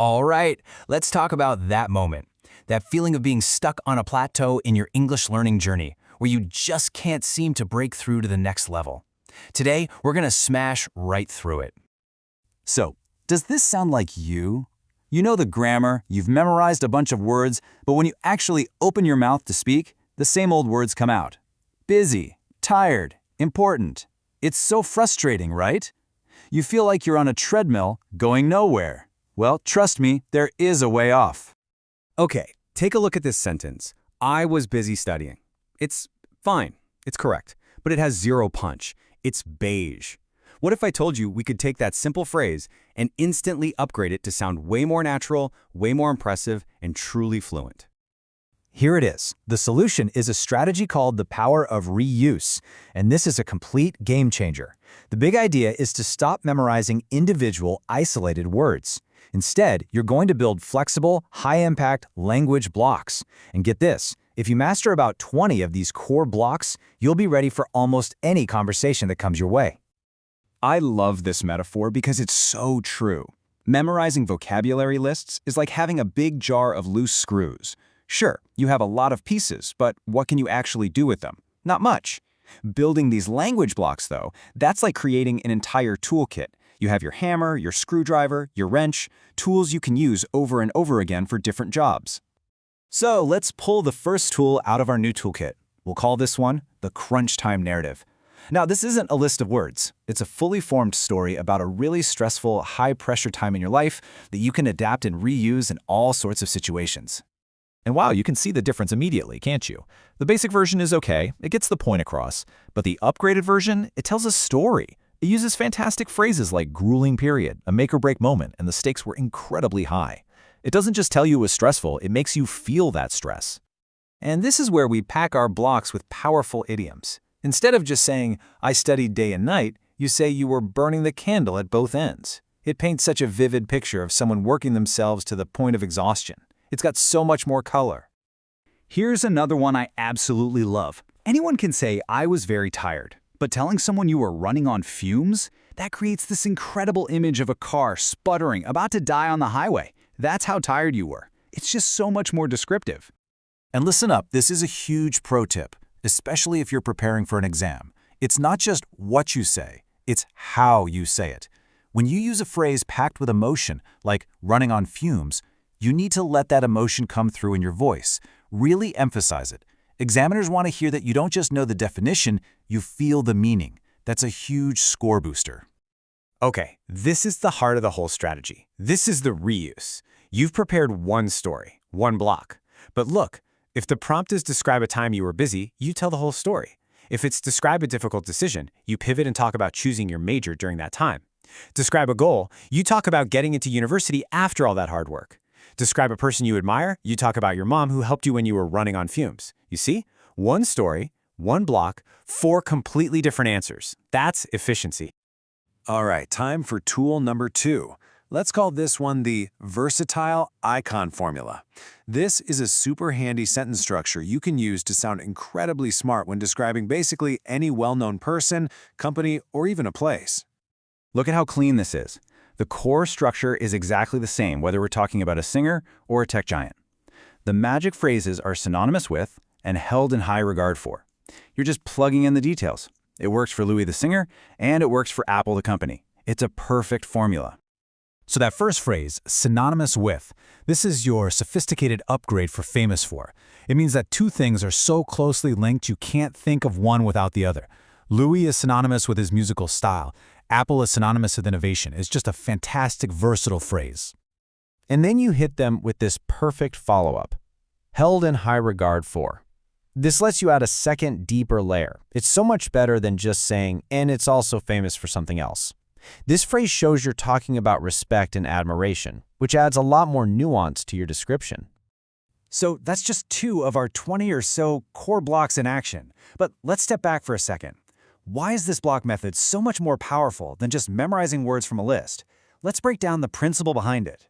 All right, let's talk about that moment. That feeling of being stuck on a plateau in your English learning journey, where you just can't seem to break through to the next level. Today, we're going to smash right through it. So, does this sound like you? You know the grammar, you've memorized a bunch of words, but when you actually open your mouth to speak, the same old words come out. Busy, tired, important. It's so frustrating, right? You feel like you're on a treadmill going nowhere. Well, trust me, there is a way off. Okay, take a look at this sentence. I was busy studying. It's fine. It's correct. But it has zero punch. It's beige. What if I told you we could take that simple phrase and instantly upgrade it to sound way more natural, way more impressive, and truly fluent? Here it is. The solution is a strategy called the power of reuse, and this is a complete game changer. The big idea is to stop memorizing individual, isolated words. Instead, you're going to build flexible, high-impact language blocks. And get this, if you master about 20 of these core blocks, you'll be ready for almost any conversation that comes your way. I love this metaphor because it's so true. Memorizing vocabulary lists is like having a big jar of loose screws. Sure, you have a lot of pieces, but what can you actually do with them? Not much. Building these language blocks, though, that's like creating an entire toolkit. You have your hammer, your screwdriver, your wrench, tools you can use over and over again for different jobs. So let's pull the first tool out of our new toolkit. We'll call this one the crunch time narrative. Now, this isn't a list of words. It's a fully formed story about a really stressful, high-pressure time in your life that you can adapt and reuse in all sorts of situations. And wow, you can see the difference immediately, can't you? The basic version is okay, it gets the point across, but the upgraded version, it tells a story. It uses fantastic phrases like grueling period, a make-or-break moment, and the stakes were incredibly high. It doesn't just tell you it was stressful, it makes you feel that stress. And this is where we pack our blocks with powerful idioms. Instead of just saying, I studied day and night, you say you were burning the candle at both ends. It paints such a vivid picture of someone working themselves to the point of exhaustion. It's got so much more color. Here's another one I absolutely love. Anyone can say, I was very tired. But telling someone you were running on fumes? That creates this incredible image of a car sputtering, about to die on the highway. That's how tired you were. It's just so much more descriptive. And listen up, this is a huge pro tip, especially if you're preparing for an exam. It's not just what you say, it's how you say it. When you use a phrase packed with emotion, like running on fumes, you need to let that emotion come through in your voice. Really emphasize it. Examiners want to hear that you don't just know the definition, you feel the meaning. That's a huge score booster. Okay, this is the heart of the whole strategy. This is the reuse. You've prepared one story, one block. But look, if the prompt is describe a time you were busy, you tell the whole story. If it's describe a difficult decision, you pivot and talk about choosing your major during that time. Describe a goal, you talk about getting into university after all that hard work. Describe a person you admire, you talk about your mom who helped you when you were running on fumes. You see? One story, one block, 4 completely different answers. That's efficiency. All right, time for tool number 2. Let's call this one the versatile icon formula. This is a super handy sentence structure you can use to sound incredibly smart when describing basically any well-known person, company, or even a place. Look at how clean this is. The core structure is exactly the same whether we're talking about a singer or a tech giant. The magic phrases are synonymous with and held in high regard for. You're just plugging in the details. It works for Louis the singer, and it works for Apple the company. It's a perfect formula. So that first phrase, synonymous with, this is your sophisticated upgrade for famous for. It means that two things are so closely linked you can't think of one without the other. Louis is synonymous with his musical style. Apple is synonymous with innovation. It's just a fantastic, versatile phrase. And then you hit them with this perfect follow-up. Held in high regard for. This lets you add a second, deeper layer. It's so much better than just saying, and it's also famous for something else. This phrase shows you're talking about respect and admiration, which adds a lot more nuance to your description. So that's just 2 of our 20 or so core blocks in action. But let's step back for a second. Why is this block method so much more powerful than just memorizing words from a list? Let's break down the principle behind it.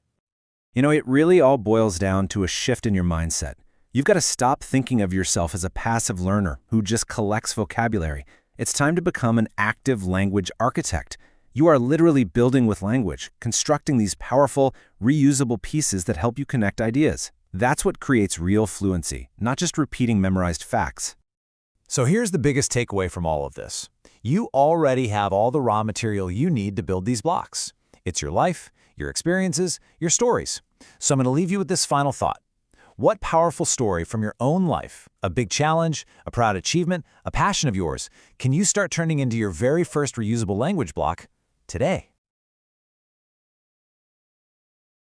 It really all boils down to a shift in your mindset. You've got to stop thinking of yourself as a passive learner who just collects vocabulary. It's time to become an active language architect. You are literally building with language, constructing these powerful, reusable pieces that help you connect ideas. That's what creates real fluency, not just repeating memorized facts. So here's the biggest takeaway from all of this. You already have all the raw material you need to build these blocks. It's your life, your experiences, your stories. So I'm going to leave you with this final thought. What powerful story from your own life, a big challenge, a proud achievement, a passion of yours, can you start turning into your very first reusable language block today?